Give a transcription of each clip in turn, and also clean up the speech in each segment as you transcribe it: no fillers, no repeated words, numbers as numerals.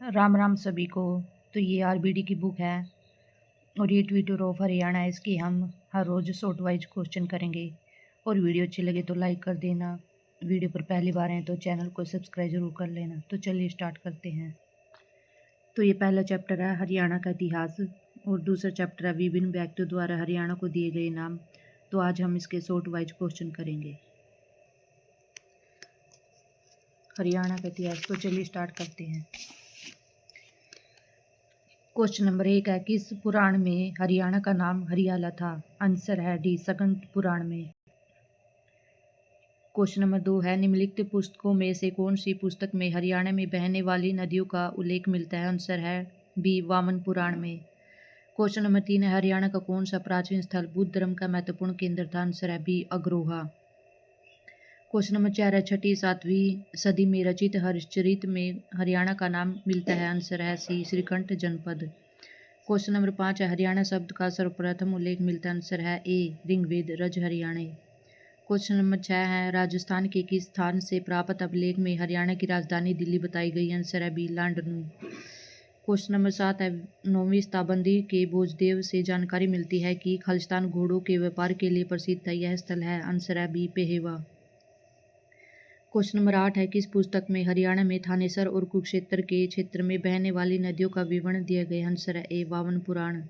राम राम सभी को। तो ये आरबीडी की बुक है और ये ट्विटर ऑफ हरियाणा है। इसकी हम हर रोज़ शॉर्ट वाइज क्वेश्चन करेंगे और वीडियो अच्छी लगे तो लाइक कर देना। वीडियो पर पहली बार हैं तो चैनल को सब्सक्राइब जरूर कर लेना। तो चलिए स्टार्ट करते हैं। तो ये पहला चैप्टर है हरियाणा का इतिहास और दूसरा चैप्टर है विभिन्न व्यक्तियों द्वारा हरियाणा को दिए गए नाम। तो आज हम इसके शॉर्ट वाइज क्वेश्चन करेंगे हरियाणा का इतिहास। तो चलिए स्टार्ट करते हैं। क्वेश्चन नंबर 1 है, किस पुराण में हरियाणा का नाम हरियाला था? आंसर है डी, स्कंद पुराण में। क्वेश्चन नंबर 2 है, निम्नलिखित पुस्तकों में से कौन सी पुस्तक में हरियाणा में बहने वाली नदियों का उल्लेख मिलता है? आंसर है बी, वामन पुराण में। क्वेश्चन नंबर 3 है, हरियाणा का कौन सा प्राचीन स्थल बुद्ध धर्म का महत्वपूर्ण केंद्र था? आंसर है बी, अग्रोहा। क्वेश्चन नंबर 4 है, 6ठी-7वीं सदी में रचित हरिश्चरित में हरियाणा का नाम मिलता है? आंसर है सी, श्रीकंठ जनपद। क्वेश्चन नंबर 5 है, हरियाणा शब्द का सर्वप्रथम उल्लेख मिलता है? आंसर है ए, ऋग्वेद रज हरियाणे। क्वेश्चन नंबर 6 है, राजस्थान के किस स्थान से प्राप्त अभिलेख में हरियाणा की राजधानी दिल्ली बताई गई? आंसर है बी, लांडनू। क्वेश्चन नंबर 7 है, 9वीं शताब्दी के भोजदेव से जानकारी मिलती है कि खालिस्तान घोड़ों के व्यापार के लिए प्रसिद्ध था। यह स्थल है? आंसर है बी, पेहेवा। क्वेश्चन नंबर 8 है, किस पुस्तक में हरियाणा में थानेसर और कुरुक्षेत्र के क्षेत्र में बहने वाली नदियों का विवरण दिया गया? आंसर है ए, वामन पुराण।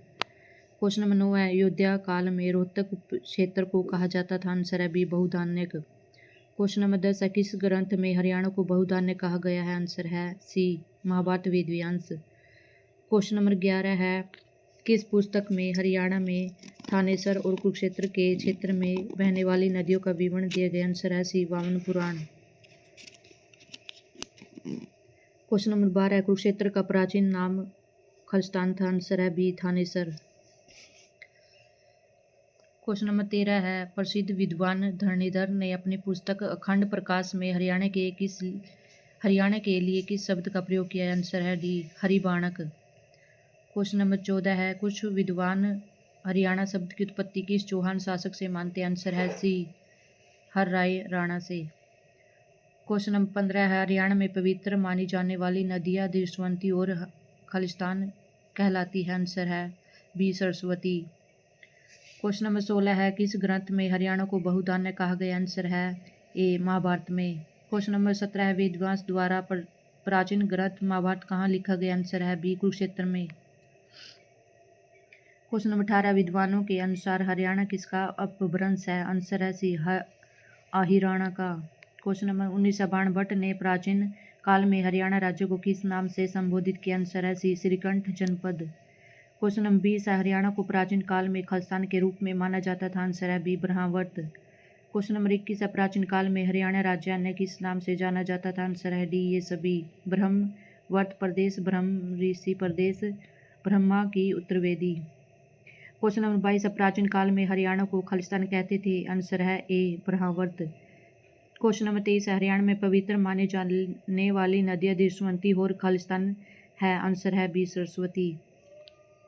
क्वेश्चन नंबर 9 है, अयोध्या काल में रोहतक क्षेत्र को कहा जाता था? आंसर है बी, बहुधान्यक। क्वेश्चन नंबर 10 है, किस ग्रंथ में हरियाणा को बहुधान्य कहा गया है? आंसर है सी, महाभारत वेद व्यास। क्वेश्चन नंबर 11 है, किस पुस्तक में हरियाणा में थानेसर और कुरुक्षेत्र के क्षेत्र में बहने वाली नदियों का विवरण दिया गया? आंसर है सी, वामन पुराण। क्वेश्चन नंबर 12 है, कुरुक्षेत्र का प्राचीन नाम खालिस्तान था? आंसर है बी, थानेसर। क्वेश्चन नंबर 13 है, प्रसिद्ध विद्वान धरणीधर ने अपनी पुस्तक अखंड प्रकाश में हरियाणा के लिए किस शब्द का प्रयोग किया है? आंसर है डी, हरिबाणक। क्वेश्चन नंबर 14 है, कुछ विद्वान हरियाणा शब्द की उत्पत्ति किस चौहान शासक से मानते हैं? आंसर है सी, हर राय राणा से। क्वेश्चन नंबर 15 है, हरियाणा में पवित्र मानी जाने वाली नदियाँ दृष्टवंती और खालिस्तान कहलाती है? आंसर है बी, सरस्वती। क्वेश्चन नंबर 16 है, किस ग्रंथ में हरियाणा को बहुधान्य कहा गया? आंसर है ए, महाभारत में। क्वेश्चन नंबर 17 है, वेदव्यास द्वारा प्राचीन ग्रंथ महाभारत कहाँ लिखा गया? आंसर है बी, कुरुक्षेत्र में। क्वेश्चन नंबर 18, विद्वानों के अनुसार हरियाणा किसका अपभ्रंश है? आंसर है सी, आहिराणा का। क्वेश्चन नंबर 19 है, बाणभट्ट ने प्राचीन काल में हरियाणा राज्य को किस नाम से संबोधित किया? आंसर है सी, श्रीकंठ जनपद। क्वेश्चन नंबर 20 है, हरियाणा को प्राचीन काल में खालिस्तान के रूप में माना जाता था? आंसर है बी, ब्रह्मावर्त। क्वेश्चन नंबर 21 है, प्राचीन काल में हरियाणा राज्य अन्य किस नाम से जाना जाता था? आंसर है डी, ये सभी। ब्रह्मवर्त प्रदेश, ब्रह्म ऋषि प्रदेश, ब्रह्मा की उत्तरवेदी। क्वेश्चन नंबर 22 है, प्राचीन काल में हरियाणा को खालिस्तान कहते थे? आंसर है ए, ब्रह्मावर्त। क्वेश्चन नंबर 23 है, हरियाणा में पवित्र माने जाने वाली नदियाँ दृष्टवंती और खालिस्तान है? आंसर है बी, सरस्वती।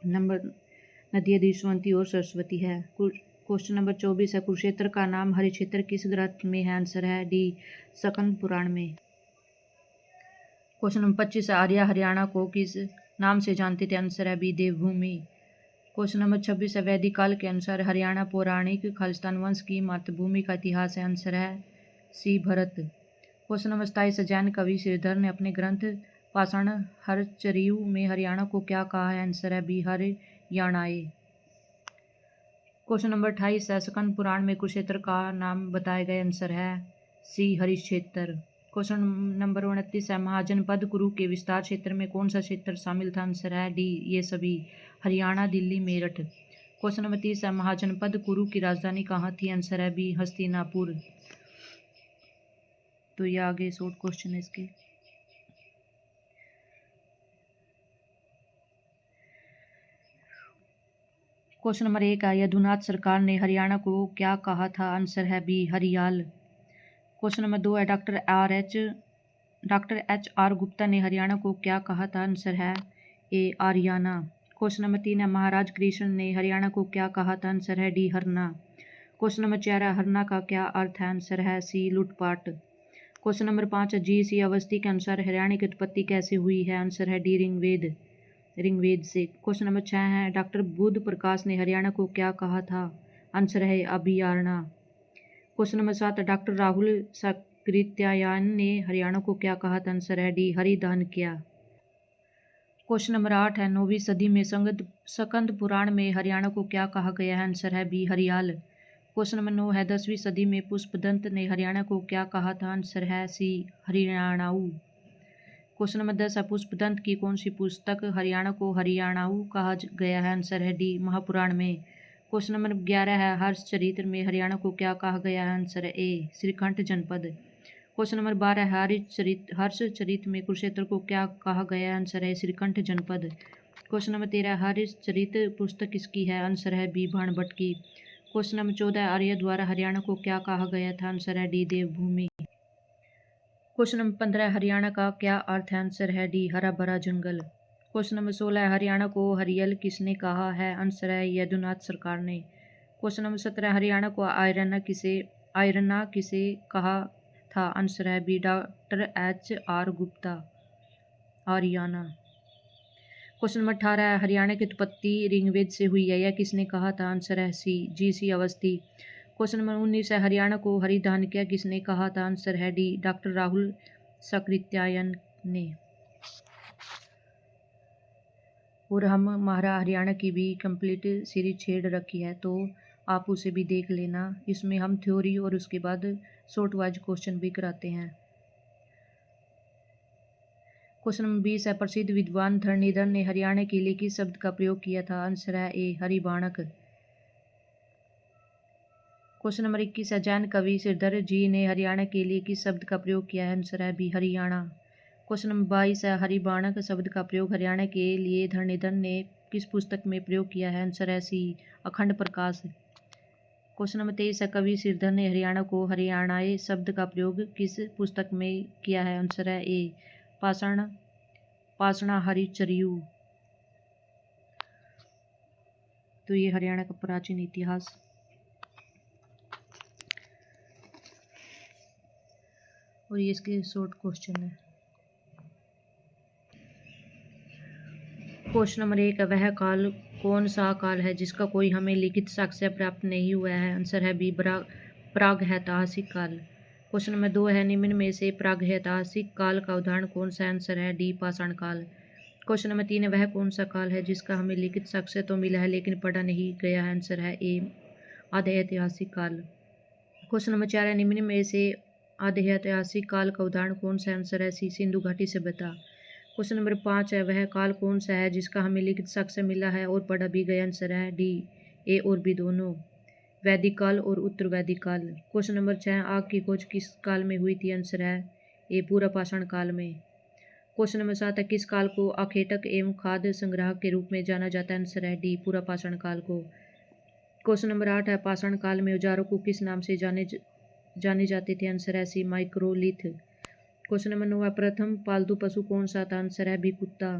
नदियाँ दृष्टवंती और सरस्वती है। क्वेश्चन नंबर 24 है, कुरुक्षेत्र का नाम हरिक्षेत्र किस ग्रंथ में है? आंसर है डी, स्कंद पुराण में। क्वेश्चन नंबर 25 है, आर्य हरियाणा को किस नाम से जानते थे? आंसर है बी, देवभूमि। क्वेश्चन नंबर 26 है, वैदिक काल के अनुसार हरियाणा पौराणिक खालिस्तान वंश की मातृभूमि का इतिहास है? आंसर है सी, भरत। क्वेश्चन नंबर 27 है, जैन कवि श्रीधर ने अपने ग्रंथ पाषाण हरचरियु में हरियाणा को क्या कहा है? आंसर है बी, हरियाणाए। क्वेश्चन नंबर 28 है, स्कंद पुराण में कुरुक्षेत्र का नाम बताया गया? आंसर है सी, हरिक्षेत्र। क्वेश्चन नंबर 29 है, महाजनपद कुरु के विस्तार क्षेत्र में कौन सा क्षेत्र शामिल था? आंसर है डी, ये सभी। हरियाणा, दिल्ली, मेरठ। क्वेश्चन नंबर 30 है, महाजनपद कुरु की राजधानी कहाँ थी? आंसर है बी, हस्तिनापुर। तो ये आगे शॉर्ट क्वेश्चन है इसके। क्वेश्चन नंबर 1 है, यदुनाथ सरकार ने हरियाणा को क्या कहा था? आंसर है बी, हरियाल। क्वेश्चन नंबर 2 है, डॉक्टर एच आर गुप्ता ने हरियाणा को क्या कहा था? आंसर है ए, आर्याना। क्वेश्चन नंबर 3 है, महाराज कृष्ण ने हरियाणा को क्या कहा था? आंसर है डी, हरना। क्वेश्चन नंबर 4 है, हरना का क्या अर्थ है? आंसर है सी, लूटपाट। क्वेश्चन नंबर 5 है जी सी अवस्थी के अनुसार हरियाणा की उत्पत्ति कैसे हुई है? आंसर है डी ऋग्वेद से। क्वेश्चन नंबर 6 है डॉक्टर बुद्ध प्रकाश ने हरियाणा को क्या कहा था? आंसर है अभियारणा। क्वेश्चन नंबर 7 डॉक्टर राहुल सकृत्यायन ने हरियाणा को क्या कहा था? आंसर है डी हरिदान किया। क्वेश्चन नंबर 8 है 9वीं सदी में स्कंद पुराण में हरियाणा को क्या कहा गया है? आंसर है बी हरियाल। क्वेश्चन नंबर 9 है 10वीं सदी में पुष्पदंत ने हरियाणा को क्या कहा था? आंसर है सी हरियाणाऊ। क्वेश्चन नंबर 10 है पुष्पदंत की कौन सी पुस्तक हरियाणा को हरियाणाऊ कहा गया है? आंसर है डी महापुराण में। क्वेश्चन नंबर 11 है हर्ष चरित्र में हरियाणा को क्या कहा गया है? आंसर है ए श्रीकंठ जनपद। क्वेश्चन नंबर 12 है हर्ष चरित्र में कुरुक्षेत्र को क्या कहा गया है? आंसर है श्रीकंठ जनपद। क्वेश्चन नंबर 13 हर्ष चरित्र पुस्तक किसकी है? आंसर है बी भाणभट्ट की। क्वेश्चन नंबर 14 आर्य द्वारा हरियाणा को क्या कहा गया था? आंसर है डी देवभूमि। क्वेश्चन नंबर 15 हरियाणा का क्या अर्थ है? आंसर है डी हरा भरा जंगल। क्वेश्चन नंबर 16 हरियाणा को हरियल किसने कहा है? आंसर है यदुनाथ सरकार ने। क्वेश्चन नंबर 17 हरियाणा को आयरना किसे कहा था? आंसर है B doctor HR Gupta Aryana. Question number 18 Haryana की उत्पत्ति ऋग्वेद से हुई है, यह किसने कहा था? आंसर है सी GC अवस्थी। क्वेश्चन नंबर 19 है हरियाणा को हरिधान किया किसने कहा था? आंसर है डी डॉक्टर राहुल सकृत्यायन ने। और हम महारा हरियाणा की भी कंप्लीट सीरीज छेड़ रखी है, तो आप उसे भी देख लेना। इसमें हम थ्योरी और उसके बाद शॉर्ट वाइज क्वेश्चन भी कराते हैं। क्वेश्चन नंबर 20 है प्रसिद्ध विद्वान धरणीधर ने हरियाणा के लिए किस शब्द का प्रयोग किया था? आंसर है ए हरिबाणक। क्वेश्चन नंबर 21 है जैन कवि श्रीधर जी ने हरियाणा के लिए किस शब्द का प्रयोग किया है? आंसर है बी हरियाणा। क्वेश्चन नंबर 22 है हरिबाणक शब्द का प्रयोग हरियाणा के लिए धरणीधर ने किस पुस्तक में प्रयोग किया है? आंसर है सी अखंड प्रकाश। क्वेश्चन नंबर 23 है कवि श्रीधर ने हरियाणा को हरियाणाई शब्द का प्रयोग किस पुस्तक में किया है? आंसर है ए पाषाण हरिचर्यू। तो ये हरियाणा का प्राचीन इतिहास। और ये इसके शॉर्ट क्वेश्चन है। क्वेश्चन नंबर 1 वह काल कौन सा काल है जिसका कोई हमें लिखित साक्ष्य प्राप्त नहीं हुआ है? आंसर है बी प्रागैतिहासिक काल। क्वेश्चन नंबर 2 है निम्न में से प्रागैतिहासिक काल का उदाहरण कौन सा? आंसर है डी पाषाण काल। क्वेश्चन नंबर 3 वह कौन सा काल है जिसका हमें लिखित साक्ष्य तो मिला है लेकिन पढ़ा नहीं गया है? आंसर है ए आधे ऐतिहासिक काल। क्वेश्चन नंबर 4 है निम्न में से आधे ऐतिहासिक काल का उदाहरण कौन सा? आंसर है सी सिंधु घाटी सभ्यता। क्वेश्चन नंबर 5 है वह काल कौन सा है जिसका हमें लिखित साक्ष्य मिला है और पढ़ा भी गया? आंसर है डी ए और बी दोनों, वैदिक काल और उत्तर वैदिक काल। क्वेश्चन नंबर 6 आग की खोज किस काल में हुई थी? आंसर है ए पूरा पाषाण काल में। क्वेश्चन नंबर 7 है किस काल को आखेटक एवं खाद्य संग्रह के रूप में जाना जाता है? आंसर है डी पूरा पाषाण काल को। क्वेश्चन नंबर 8 है पाषाण काल में औजारों को किस नाम से जाने जाते थे? आंसर है सी माइक्रोलिथ। क्वेश्चन नंबर 9 है प्रथम पालतू पशु कौन सा था? आंसर है बी कुत्ता।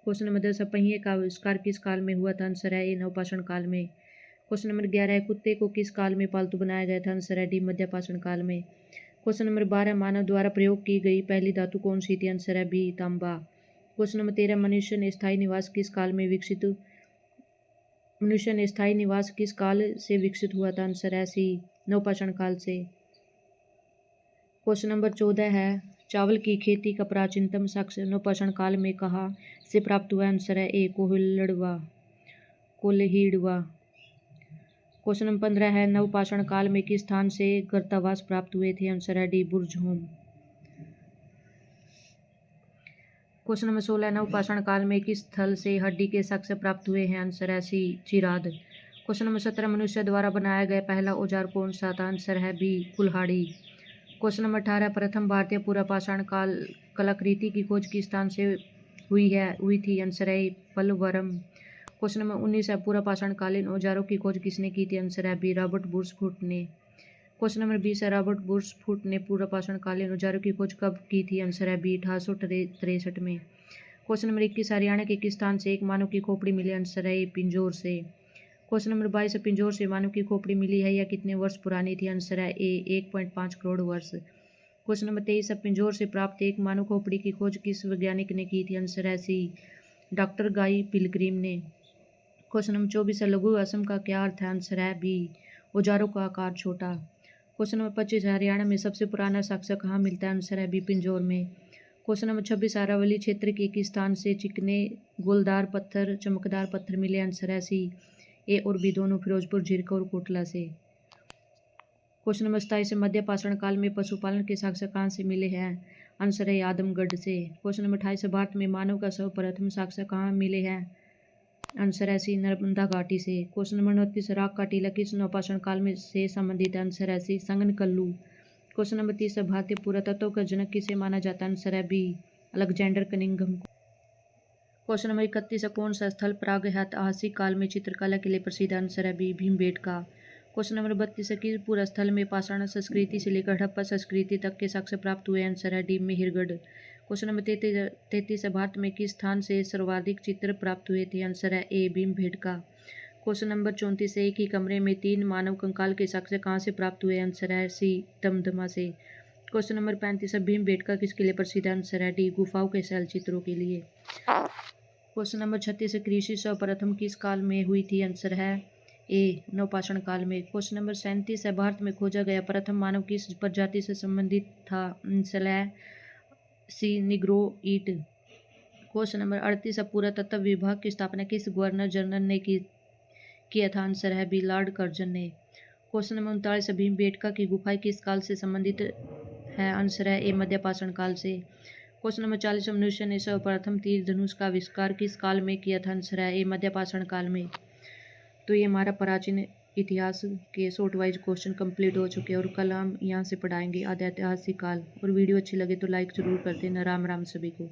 क्वेश्चन नंबर 10 है पहिए का आविष्कार किस काल में हुआ था? आंसर है ए नवपाषाण काल में। क्वेश्चन नंबर 11 है कुत्ते को किस काल में पालतू बनाया गया था? आंसर है डी मध्यपाषाण काल में। क्वेश्चन नंबर 12 मानव द्वारा प्रयोग की गई पहली धातु कौन सी थी? आंसर है बी तांबा। क्वेश्चन नंबर 13 मनुष्य ने स्थायी निवास किस काल से विकसित हुआ था? आंसर है सी नवपाषाण काल से। क्वेश्चन नंबर 14 है चावल की खेती का प्राचीनतम साक्ष्य नवपाषाण काल में कहाँ से प्राप्त हुआ? आंसर है ए कोल्हिड़वा। क्वेश्चन नंबर 15 है नवपाषाण काल में किस स्थान से गर्तावास प्राप्त हुए थे? आंसर है डी बुर्जहोम। क्वेश्चन नंबर 16 नवपाषाण काल में किस स्थल से हड्डी के साक्ष्य प्राप्त हुए हैं? आंसर है सी चिराद। क्वेश्चन नंबर 17 मनुष्य द्वारा बनाया गया पहला औजार कौन सा था? आंसर है बी कुल्हाड़ी। क्वेश्चन नंबर 18 प्रथम भारतीय पूरा पाषाण काल कलाकृति की खोज किस स्थान से हुई थी? आंसर है पलवरम। क्वेश्चन नंबर 19 है पूरा पाषाण कालीन औजारों की खोज किसने की थी? आंसर है बी रॉबर्ट बुर्सफूट ने। क्वेश्चन नंबर 20 है रॉबर्ट बुर्सफूट ने पूरा पाषाण कालीन औजारों की खोज कब की थी? आंसर है बी 1863 में। क्वेश्चन नंबर 21 हरियाणा के किस स्थान से एक मानव की खोपड़ी मिली? आंसर है पिंजौर से। क्वेश्चन नंबर 22 पिंजौर से मानव की खोपड़ी मिली है, यह कितने वर्ष पुरानी थी? आंसर है ए 1.5 करोड़ वर्ष। क्वेश्चन नंबर 23 पिंजौर से प्राप्त एक मानव खोपड़ी की खोज किस वैज्ञानिक ने की थी? आंसर है सी डॉक्टर गाई पिलग्रिम ने। क्वेश्चन नंबर 24 लघु असम का क्या अर्थ है? आंसर है बी औजारों का आकार छोटा। क्वेश्चन नंबर 25 हरियाणा में सबसे पुराना साक्ष्य कहाँ मिलता है? आंसर है बी पिंजौर में। क्वेश्चन नंबर 26 अरावली क्षेत्र के किस स्थान से चिकने गोलदार पत्थर चमकदार पत्थर मिले? आंसर है सी ए और बी दोनों फिरोजपुर झीरक और कोटला से। क्वेश्चन नंबर 27 मध्य पाषाण काल में पशुपालन के साक्ष्य कहाँ से मिले हैं? आंसर है आदमगढ़ से। क्वेश्चन नंबर 28 भारत में मानव का सर्वप्रथम साक्ष्य कहाँ मिले हैं? आंसर है सी नर्मदा घाटी से। क्वेश्चन नंबर 29 राग का टीला किस नवपाषाण काल में से संबंधित है? आंसर है सी संगनकल्लू। क्वेश्चन नंबर 30 भारतीय पुरातत्व का जनक किसे माना जाता है? आंसर है B Alexander Cunningham. Question number 31 कौन सा स्थल प्रागैतिहासिक काल में चित्रकला के लिए प्रसिद्ध? आंसर है बी भीमबेटका। क्वेश्चन नंबर 32 किस पूरा स्थल में पाषाण संस्कृति से लेकर हड़प्पा संस्कृति तक के साक्ष्य प्राप्त हुए? आंसर है D Mehrgarh. Question number 33 Bharat में किस स्थान से सर्वाधिक चित्र प्राप्त हुए थे? आंसर है ए भीमबेटका। क्वेश्चन नंबर 34 एक ही कमरे में 3 मानव कंकाल के साक्ष्य कहाँ से प्राप्त हुए? आंसर है सी दमदमा से। क्वेश्चन नंबर 35 भीमबेटका किसके लिए प्रसिद्ध है? आंसर है डी गुफाओं के शैल चित्रों के लिए। क्वेश्चन नंबर 36 कृषि सर्वप्रथम किस काल में हुई थी? आंसर है ए नवपाषाण काल में। क्वेश्चन नंबर 37 भारत में खोजा गया प्रथम मानव किस प्रजाति से संबंधित था? आंसर है सी निग्रोइड। क्वेश्चन नंबर 38 पुरातत्व विभाग की स्थापना किस गवर्नर जनरल ने किया था? आंसर है बी लॉर्ड कर्जन ने। क्वेश्चन नंबर 39 भीमबेटका की गुफाएं किस काल से संबंधित है? आंसर है ए मध्यपाषाण काल से। क्वेश्चन नंबर 40 मनुष्य ने सर्वप्रथम तीर धनुष का आविष्कार किस काल में किया था? आंसर है ए मध्यपाषाण काल में। तो ये हमारा प्राचीन इतिहास के शॉर्ट वाइज क्वेश्चन कंप्लीट हो चुके हैं और कल हम यहाँ से पढ़ाएंगे आध्यात्मिक काल। और वीडियो अच्छी लगे तो लाइक जरूर कर देना। राम राम सभी को।